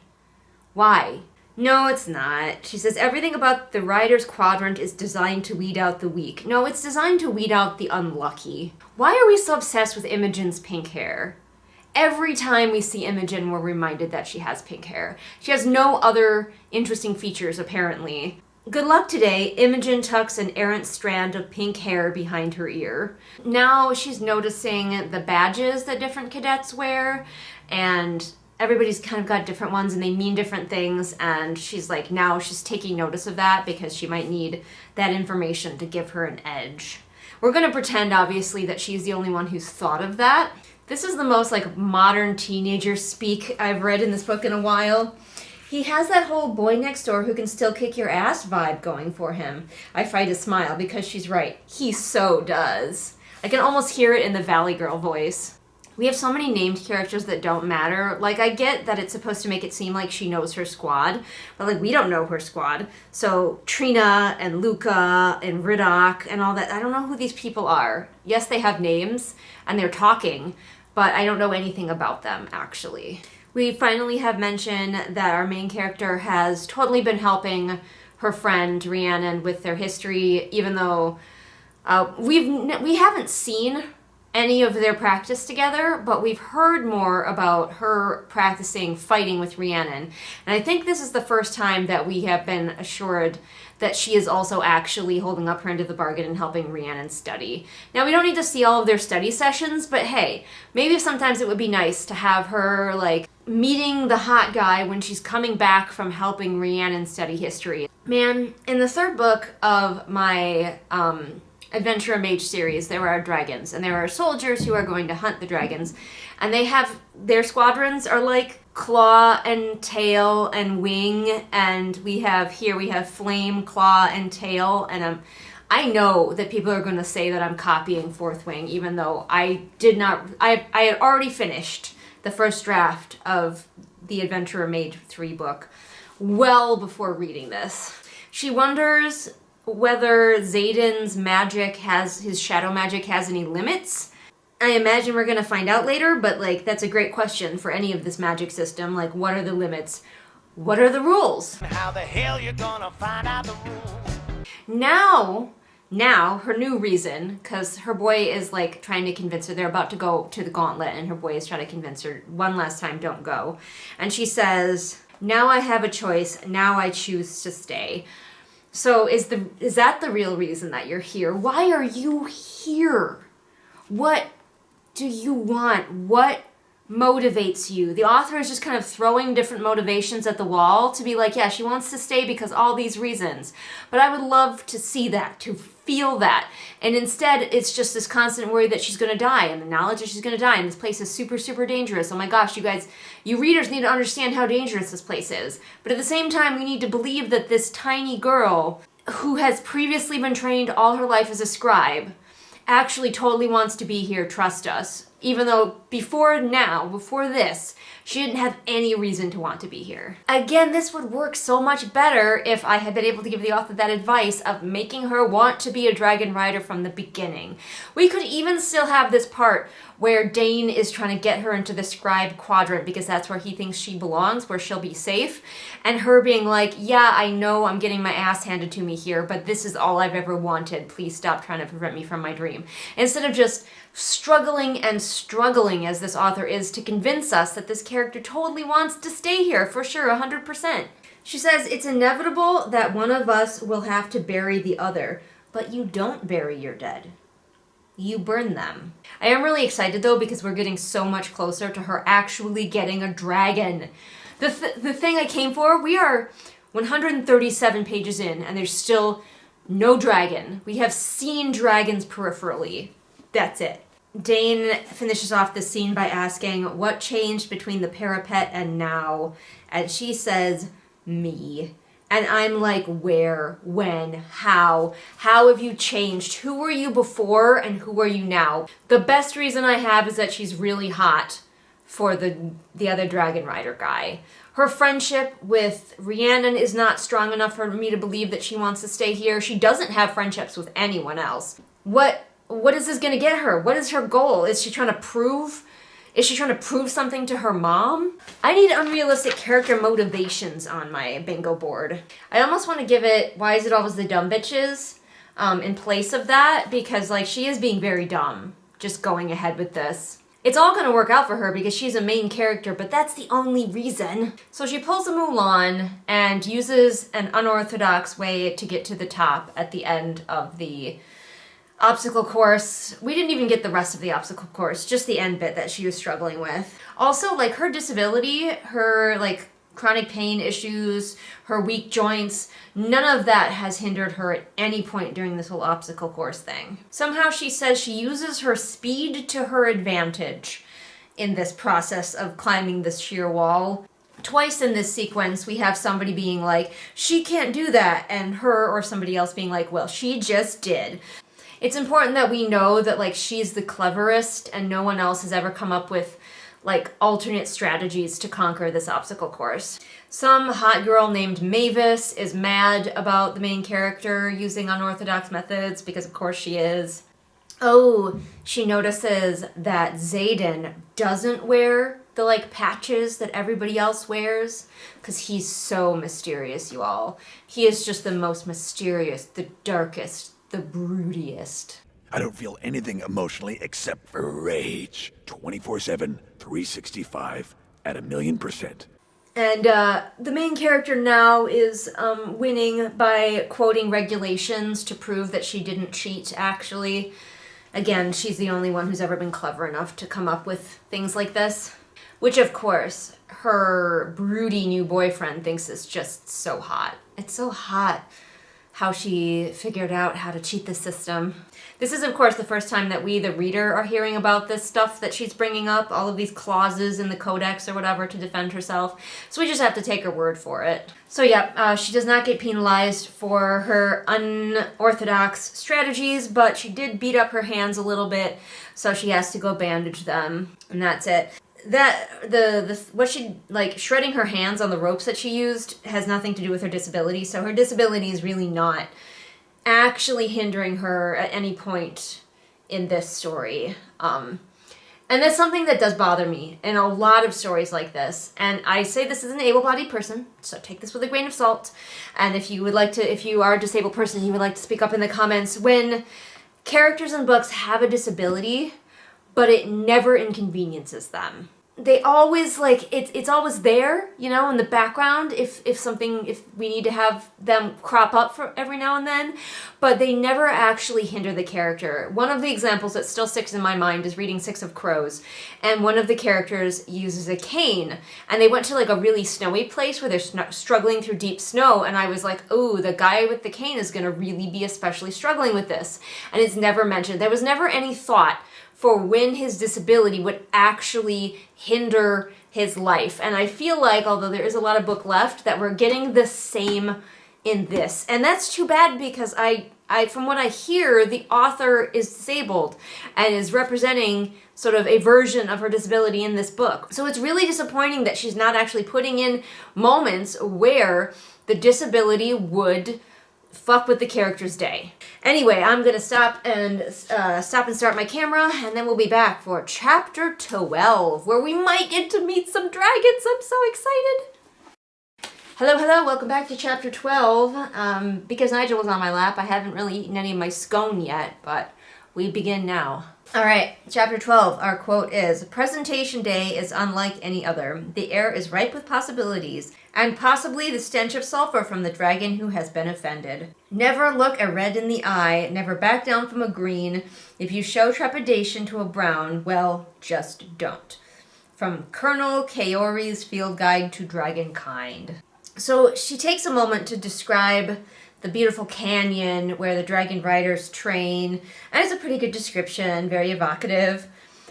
Why? No, it's not. She says, everything about the rider's quadrant is designed to weed out the weak. No, it's designed to weed out the unlucky. Why are we so obsessed with Imogen's pink hair? Every time we see Imogen, we're reminded that she has pink hair. She has no other interesting features, apparently. Good luck today. Imogen tucks an errant strand of pink hair behind her ear. Now she's noticing the badges that different cadets wear, and everybody's kind of got different ones and they mean different things, and she's like, now she's taking notice of that because she might need that information to give her an edge. We're gonna pretend, obviously, that she's the only one who's thought of that. This is the most like modern teenager speak I've read in this book in a while. He has that whole boy next door who can still kick your ass vibe going for him. I fight a smile because she's right. He so does. I can almost hear it in the Valley Girl voice. We have so many named characters that don't matter. Like, I get that it's supposed to make it seem like she knows her squad, but like, we don't know her squad. So Trina and Luca and Riddock and all that, I don't know who these people are. Yes, they have names and they're talking, but I don't know anything about them, actually. We finally have mentioned that our main character has totally been helping her friend Rhiannon with their history, even though we haven't seen any of their practice together, but we've heard more about her practicing fighting with Rhiannon. And I think this is the first time that we have been assured that she is also actually holding up her end of the bargain and helping Rhiannon study. Now, we don't need to see all of their study sessions, but hey, maybe sometimes it would be nice to have her, like, meeting the hot guy when she's coming back from helping Rhiannon study history. Man, in the third book of my, Adventure Mage series, there are dragons, and there are soldiers who are going to hunt the dragons, and they have, their squadrons are like claw and tail and wing, and we have flame, claw, and tail, and I know that people are going to say that I'm copying Fourth Wing, even though I had already finished the first draft of the Adventure Mage 3 book well before reading this. She wonders whether Xaden's magic his shadow magic has any limits. I imagine we're gonna find out later, but like, that's a great question for any of this magic system. Like, what are the limits? What are the rules? How the hell you gonna find out the rules? Now, her new reason, because her boy is like trying to convince her, they're about to go to the gauntlet, and her boy is trying to convince her one last time, don't go. And she says, now I have a choice, now I choose to stay. So is that the real reason that you're here? Why are you here? What do you want? What motivates you? The author is just kind of throwing different motivations at the wall to be like, yeah, she wants to stay because all these reasons. But I would love to see that, to feel that. And instead, it's just this constant worry that she's going to die, and the knowledge that she's going to die, and this place is super, super dangerous. Oh my gosh, you guys, you readers need to understand how dangerous this place is. But at the same time, we need to believe that this tiny girl, who has previously been trained all her life as a scribe, actually totally wants to be here, trust us. Even though before this, she didn't have any reason to want to be here. Again, this would work so much better if I had been able to give the author that advice of making her want to be a dragon rider from the beginning. We could even still have this part where Daine is trying to get her into the scribe quadrant because that's where he thinks she belongs, where she'll be safe, and her being like, yeah, I know I'm getting my ass handed to me here, but this is all I've ever wanted. Please stop trying to prevent me from my dream. Instead of just struggling and struggling as this author is to convince us that this character totally wants to stay here for sure, 100%. She says, it's inevitable that one of us will have to bury the other, but you don't bury your dead. You burn them. I am really excited though because we're getting so much closer to her actually getting a dragon. The thing I came for, we are 137 pages in and there's still no dragon. We have seen dragons peripherally. That's it. Daine finishes off the scene by asking, what changed between the parapet and now? And she says, me. And I'm like, where, when, how? How have you changed? Who were you before and who are you now? The best reason I have is that she's really hot for the other dragon rider guy. Her friendship with Rhiannon is not strong enough for me to believe that she wants to stay here. She doesn't have friendships with anyone else. What is this going to get her? What is her goal? Is she trying to prove something to her mom? I need unrealistic character motivations on my bingo board. I almost want to give it, why is it always the dumb bitches, in place of that, because like she is being very dumb just going ahead with this. It's all going to work out for her because she's a main character, but that's the only reason. So she pulls a Mulan and uses an unorthodox way to get to the top at the end of the obstacle course. We didn't even get the rest of the obstacle course, just the end bit that she was struggling with. Also, like, her disability, her, like, chronic pain issues, her weak joints, none of that has hindered her at any point during this whole obstacle course thing. Somehow she says she uses her speed to her advantage in this process of climbing this sheer wall. Twice in this sequence, we have somebody being like, she can't do that, and her or somebody else being like, well, she just did. It's important that we know that, like, she's the cleverest and no one else has ever come up with, like, alternate strategies to conquer this obstacle course. Some hot girl named Mavis is mad about the main character using unorthodox methods, because of course she is. Oh, she notices that Xaden doesn't wear the, like, patches that everybody else wears, because he's so mysterious, you all. He is just the most mysterious, the darkest, the broodiest. I don't feel anything emotionally except for rage. 24/7, 365, at 1,000,000%. And the main character now is winning by quoting regulations to prove that she didn't cheat, actually. Again, she's the only one who's ever been clever enough to come up with things like this. Which, of course, her broody new boyfriend thinks is just so hot. It's so hot how she figured out how to cheat the system. This is, of course, the first time that we, the reader, are hearing about this stuff that she's bringing up, all of these clauses in the codex or whatever to defend herself. So we just have to take her word for it. So yeah, she does not get penalized for her unorthodox strategies, but she did beat up her hands a little bit, so she has to go bandage them, and that's it. What she, like, shredding her hands on the ropes that she used has nothing to do with her disability, so her disability is really not actually hindering her at any point in this story. And that's something that does bother me in a lot of stories like this. And I say this as an able-bodied person, so take this with a grain of salt. And if you are a disabled person and you would like to speak up in the comments, when characters in books have a disability, but it never inconveniences them. They always, like, it's always there, you know, in the background if we need to have them crop up for every now and then, but they never actually hinder the character. One of the examples that still sticks in my mind is reading Six of Crows, and one of the characters uses a cane, and they went to, like, a really snowy place where they're struggling through deep snow, and I was like, oh, the guy with the cane is gonna really be especially struggling with this, and it's never mentioned. There was never any thought for when his disability would actually hinder his life. And I feel like, although there is a lot of book left, that we're getting the same in this. And that's too bad because I from what I hear, the author is disabled and is representing sort of a version of her disability in this book. So it's really disappointing that she's not actually putting in moments where the disability would fuck with the character's day. Anyway, I'm gonna stop and start my camera, and then we'll be back for chapter 12, where we might get to meet some dragons. I'm so excited. Hello, welcome back to chapter 12. Because Nigel was on my lap, I haven't really eaten any of my scone yet, but we begin now. Alright, chapter 12, our quote is, "Presentation day is unlike any other. The air is ripe with possibilities, and possibly the stench of sulfur from the dragon who has been offended. Never look a red in the eye, never back down from a green. If you show trepidation to a brown, well, just don't." From Colonel Kaori's Field Guide to Dragonkind. So she takes a moment to describe the beautiful canyon where the dragon riders train, and it's a pretty good description, very evocative.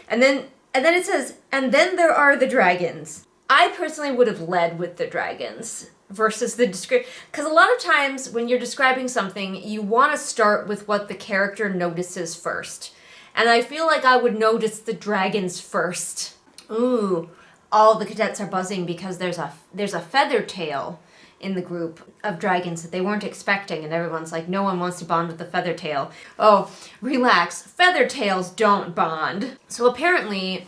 And then it says, "And then there are the dragons." I personally would have led with the dragons versus the description, because a lot of times when you're describing something, you want to start with what the character notices first. And I feel like I would notice the dragons first. Ooh, all the cadets are buzzing because there's a feather tail in the group of dragons that they weren't expecting, and everyone's like, no one wants to bond with the feather tail. Oh, relax, feather tails don't bond. So apparently,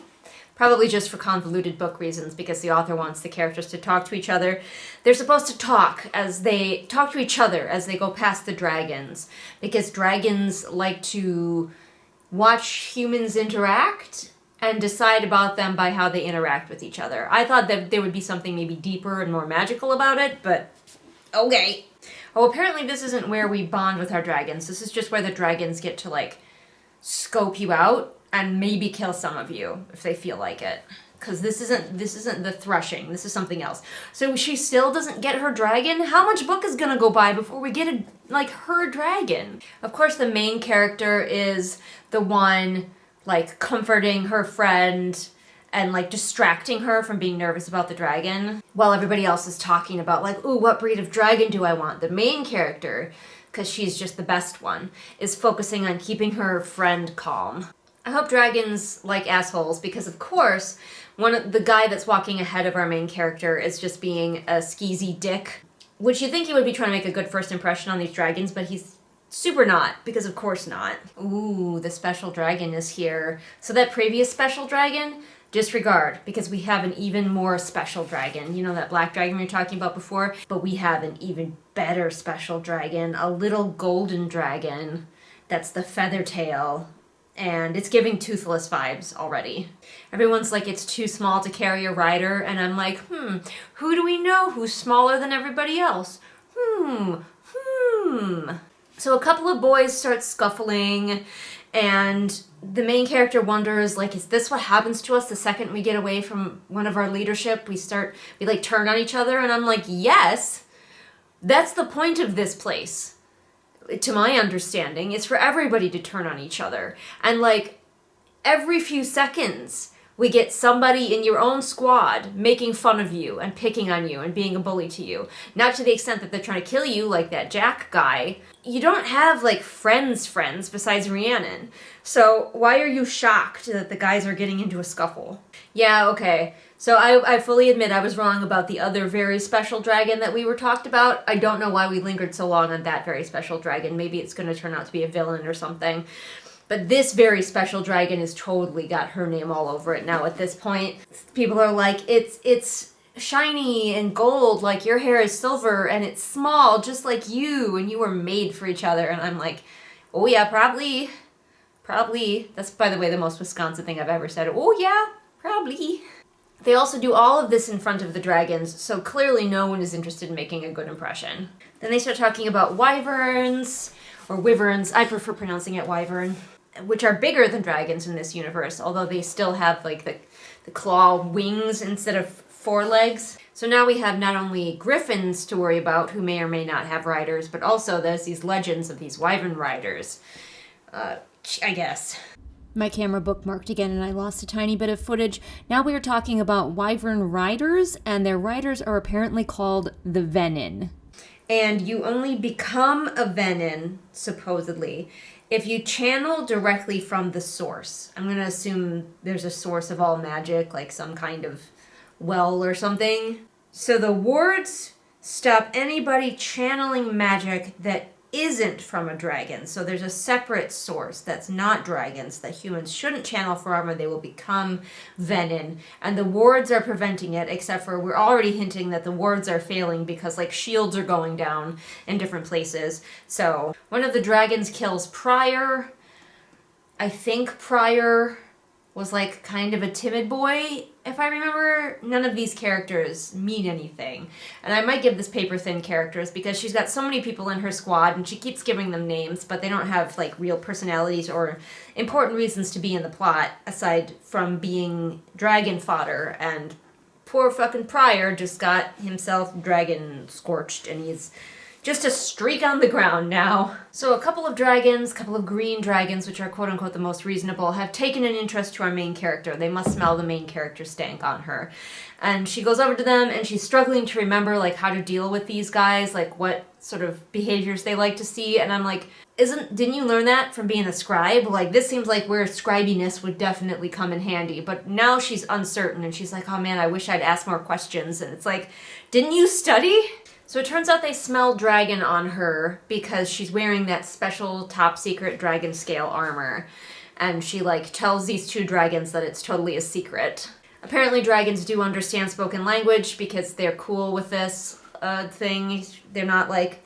probably just for convoluted book reasons, because the author wants the characters to talk to each other, they're supposed to talk to each other as they go past the dragons, because dragons like to watch humans interact and decide about them by how they interact with each other. I thought that there would be something maybe deeper and more magical about it, but okay. Oh, apparently this isn't where we bond with our dragons. This is just where the dragons get to, like, scope you out and maybe kill some of you if they feel like it. Because this isn't the threshing. This is something else. So she still doesn't get her dragon? How much book is gonna go by before we get her dragon? Of course, the main character is the one, like, comforting her friend and, like, distracting her from being nervous about the dragon, while everybody else is talking about, like, ooh, what breed of dragon do I want? The main character, because she's just the best one, is focusing on keeping her friend calm. I hope dragons like assholes, because of course, the guy that's walking ahead of our main character is just being a skeezy dick, which you'd think he would be trying to make a good first impression on these dragons, but he's super not, because of course not. Ooh, the special dragon is here. So that previous special dragon, disregard, because we have an even more special dragon. You know that black dragon we were talking about before? But we have an even better special dragon, a little golden dragon That's the Feathertail. And it's giving Toothless vibes already. Everyone's like, it's too small to carry a rider, and I'm like, who do we know who's smaller than everybody else? So a couple of boys start scuffling, and the main character wonders, like, is this what happens to us the second we get away from one of our leadership? We like turn on each other, and I'm like, yes, that's the point of this place. To my understanding, it's for everybody to turn on each other. And like every few seconds, we get somebody in your own squad making fun of you and picking on you and being a bully to you. Not to the extent that they're trying to kill you, like that Jack guy. You don't have like friends besides Rhiannon. So why are you shocked that the guys are getting into a scuffle? Yeah, okay. So I fully admit I was wrong about the other very special dragon that we were talked about. I don't know why we lingered so long on that very special dragon. Maybe it's going to turn out to be a villain or something. But this very special dragon has totally got her name all over it now at this point. People are like, it's shiny and gold, like your hair is silver, and it's small, just like you, and you were made for each other. And I'm like, oh yeah, probably. That's, by the way, the most Wisconsin thing I've ever said. Oh yeah, probably. They also do all of this in front of the dragons, so clearly no one is interested in making a good impression. Then they start talking about wyverns, or wyverns, I prefer pronouncing it wyvern, which are bigger than dragons in this universe, although they still have like the claw wings instead of forelegs. So now we have not only griffins to worry about, who may or may not have riders, but also there's these legends of these wyvern riders. I guess. My camera bookmarked again and I lost a tiny bit of footage. Now we are talking about wyvern riders, and their riders are apparently called the Venin. And you only become a Venin, supposedly, if you channel directly from the source. I'm going to assume there's a source of all magic, like some kind of well or something. So the wards stop anybody channeling magic that isn't from a dragon. So there's a separate source that's not dragons that humans shouldn't channel from, or they will become Venin. And the wards are preventing it, except for we're already hinting that the wards are failing because like shields are going down in different places. So one of the dragons kills Prior. I think Prior was like kind of a timid boy, if I remember. None of these characters mean anything. And I might give this paper thin characters because she's got so many people in her squad and she keeps giving them names, but they don't have like real personalities or important reasons to be in the plot aside from being dragon fodder. And poor fucking Prior just got himself dragon scorched and he's just a streak on the ground now. So a couple of dragons, a couple of green dragons, which are quote-unquote the most reasonable, have taken an interest to our main character. They must smell the main character stank on her. And she goes over to them and she's struggling to remember like how to deal with these guys, like what sort of behaviors they like to see. And I'm like, didn't you learn that from being a scribe? Like this seems like where scribiness would definitely come in handy. But now she's uncertain and she's like, oh man, I wish I'd asked more questions. And it's like, didn't you study? So it turns out they smell dragon on her because she's wearing that special top secret dragon scale armor. And she like tells these two dragons that it's totally a secret. Apparently dragons do understand spoken language because they're cool with this thing. They're not like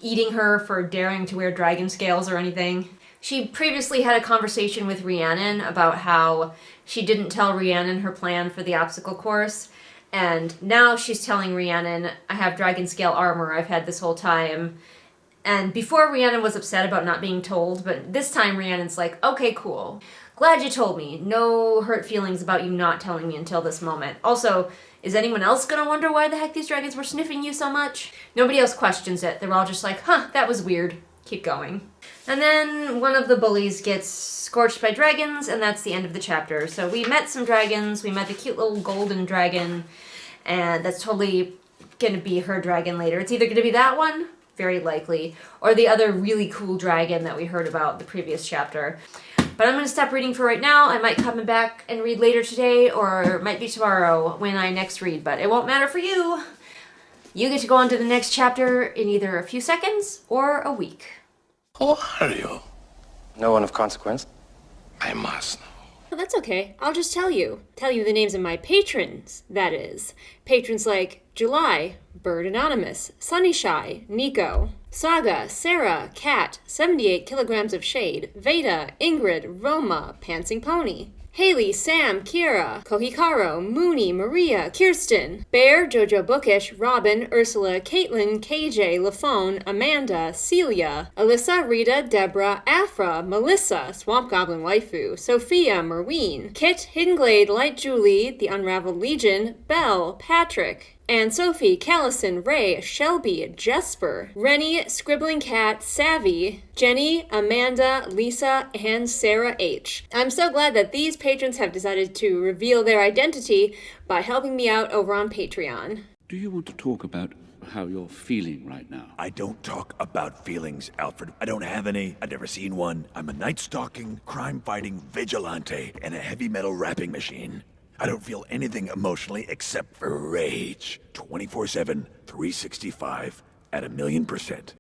eating her for daring to wear dragon scales or anything. She previously had a conversation with Rhiannon about how she didn't tell Rhiannon her plan for the obstacle course. And now she's telling Rhiannon, I have dragon scale armor I've had this whole time. And before Rhiannon was upset about not being told, but this time Rhiannon's like, okay, cool. Glad you told me. No hurt feelings about you not telling me until this moment. Also, is anyone else gonna wonder why the heck these dragons were sniffing you so much? Nobody else questions it. They're all just like, huh, that was weird. Keep going. And then one of the bullies gets scorched by dragons, and that's the end of the chapter. So we met some dragons. We met the cute little golden dragon, and that's totally gonna be her dragon later. It's either gonna be that one, very likely, or the other really cool dragon that we heard about the previous chapter. But I'm gonna stop reading for right now. I might come back and read later today, or it might be tomorrow when I next read, but it won't matter for you. You get to go on to the next chapter in either a few seconds or a week. Who are you? No one of consequence. I must know. Well, that's okay. I'll just tell you. Tell you the names of my patrons, that is. Patrons like July, Bird Anonymous, Sunny Shy, Nico, Saga, Sarah, Kat, 78 kilograms of shade, Veda, Ingrid, Roma, Pantsing Pony. Haley, Sam, Kira, Kohikaro, Mooney, Maria, Kirsten, Bear, Jojo Bookish, Robin, Ursula, Caitlin, KJ, Lafone, Amanda, Celia, Alyssa, Rita, Deborah, Afra, Melissa, Swamp Goblin Waifu, Sophia, Merween, Kit, Hidden Glade, Light Julie, The Unraveled Legion, Belle, Patrick, and Sophie, Callison, Ray, Shelby, Jesper, Rennie, Scribbling Cat, Savvy, Jenny, Amanda, Lisa, and Sarah H. I'm so glad that these patrons have decided to reveal their identity by helping me out over on Patreon. Do you want to talk about how you're feeling right now? I don't talk about feelings, Alfred. I don't have any. I've never seen one. I'm a night-stalking, crime-fighting vigilante and a heavy metal rapping machine. I don't feel anything emotionally except for rage. 24/7, 365, at 1,000,000%.